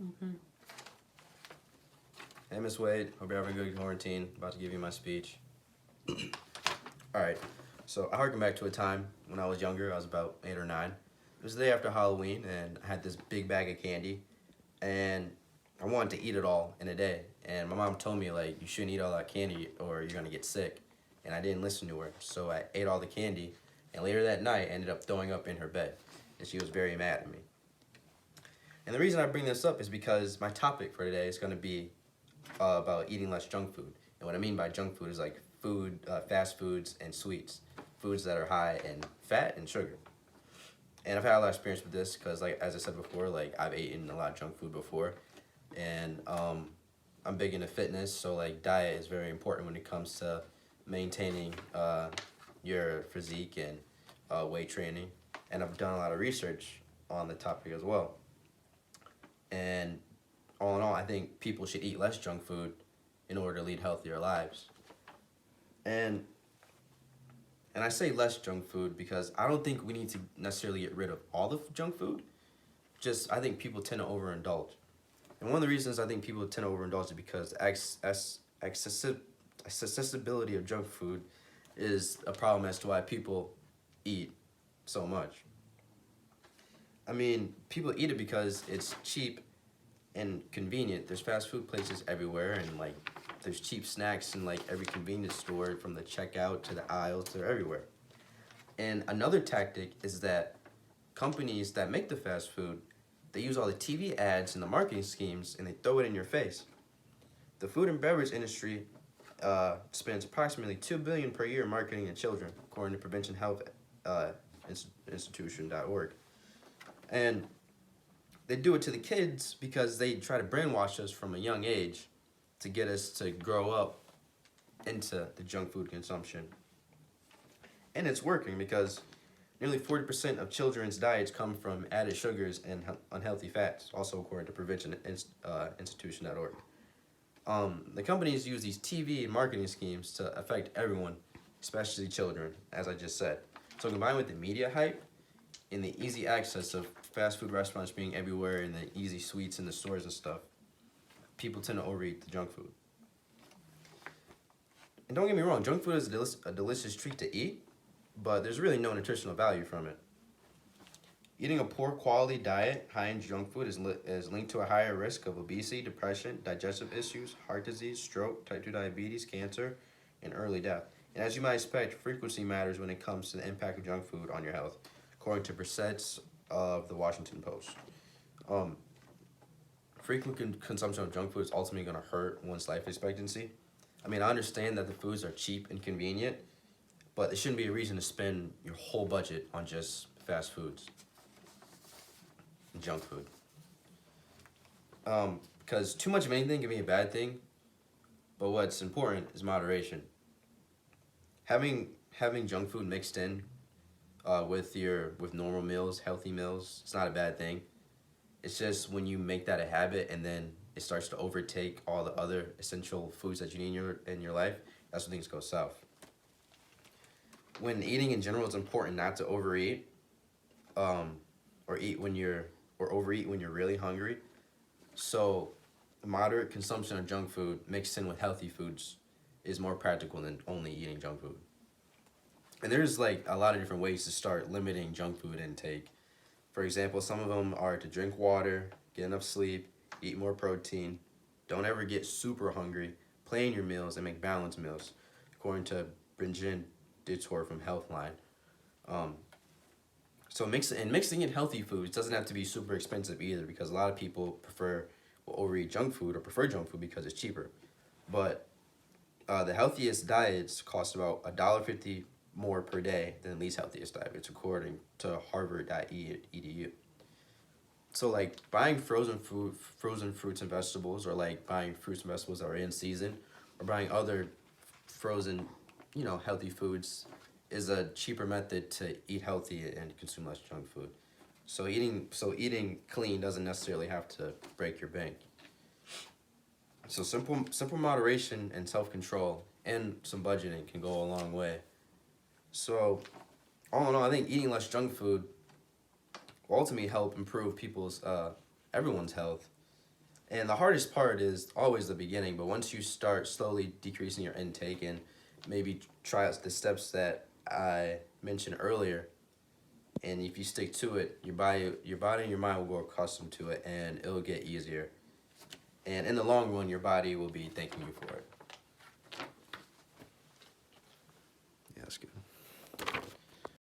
Okay. Hey, ms.wait, hope you're having a good quarantine. About to give you my speech. Alright, so I harken back to a time when I was younger. I was about 8 or 9. It was the day after Halloween, and I had this big bag of candy, and I wanted to eat it all in a day. And my mom told me, like, you shouldn't eat all that candy or you're gonna get sick. And I didn't listen to her, so I ate all the candy, and later that night, I ended up throwing up in her bed, and she was very mad at me. And the reason I bring this up is because my topic for today is gonna be about eating less junk food. And what I mean by junk food is like food, fast foods and sweets, foods that are high in fat and sugar. And I've had a lot of experience with this because, like as I said before, like I've eaten a lot of junk food before, and I'm big into fitness, so like diet is very important when it comes to maintaining your physique and weight training. And I've done a lot of research on the topic as well. And all in all, I think people should eat less junk food in order to lead healthier lives. And I say less junk food because I don't think we need to necessarily get rid of all the junk food. Just I think people tend to overindulge. And one of the reasons I think people tend to overindulge is because accessibility of junk food is a problem as to why people eat so much. I mean, people eat it because it's cheap and convenient. There's fast food places everywhere, and like there's cheap snacks in like every convenience store, from the checkout to the aisles to everywhere. And another tactic is that companies that make the fast food, they use all the TV ads and the marketing schemes, and they throw it in your face. The food and beverage industry spends approximately $2 billion per year marketing to children, according to Prevention Health Institution.org. And they do it to the kids because they try to brainwash us from a young age to get us to grow up into the junk food consumption. And it's working because nearly 40% of children's diets come from added sugars and unhealthy fats, also according to Prevention Institution.org. The companies use these TV and marketing schemes to affect everyone, especially children, as I just said. So combined with the media hype and the easy access of fast food restaurants being everywhere and the easy sweets in the stores and stuff, people tend to overeat the junk food. And don't get me wrong, junk food is a delicious treat to eat, but there's really no nutritional value from it. Eating a poor quality diet high in junk food is linked to a higher risk of obesity, depression, digestive issues, heart disease, stroke, type 2 diabetes, cancer, and early death. And as you might expect, frequency matters when it comes to the impact of junk food on your health, according to Brissets of the Washington Post. Frequent consumption of junk food is ultimately going to hurt one's life expectancy. I mean, I understand that the foods are cheap and convenient, but it shouldn't be a reason to spend your whole budget on just fast foods and junk food. Because too much of anything can be a bad thing, but what's important is moderation. Having junk food mixed in with normal meals, healthy meals, it's not a bad thing. It's just when you make that a habit and then it starts to overtake all the other essential foods that you need in your life, that's when things go south. When eating in general, it's important not to overeat, or overeat when you're really hungry. So moderate consumption of junk food mixed in with healthy foods is more practical than only eating junk food. And there's like a lot of different ways to start limiting junk food intake. For example, some of them are to drink water, get enough sleep, eat more protein, don't ever get super hungry, plan your meals, and make balanced meals, according to Bridget Detour from Healthline. So mixing in healthy foods doesn't have to be super expensive either, because a lot of people will overeat junk food or prefer junk food because it's cheaper. But the healthiest diets cost about $1.50 more per day than least healthiest diets, according to Harvard.edu. So like buying frozen fruits and vegetables, or like buying fruits and vegetables that are in season, or buying other frozen, healthy foods, is a cheaper method to eat healthy and consume less junk food. So eating clean doesn't necessarily have to break your bank. So simple moderation and self-control and some budgeting can go a long way. So all in all, I think eating less junk food will ultimately help improve everyone's health, And the hardest part is always the beginning, but once you start slowly decreasing your intake and maybe try out the steps that I mentioned earlier, and if you stick to it, your body and your mind will grow accustomed to it, and it'll get easier. And in the long run, your body will be thanking you for it. Yeah, that's good.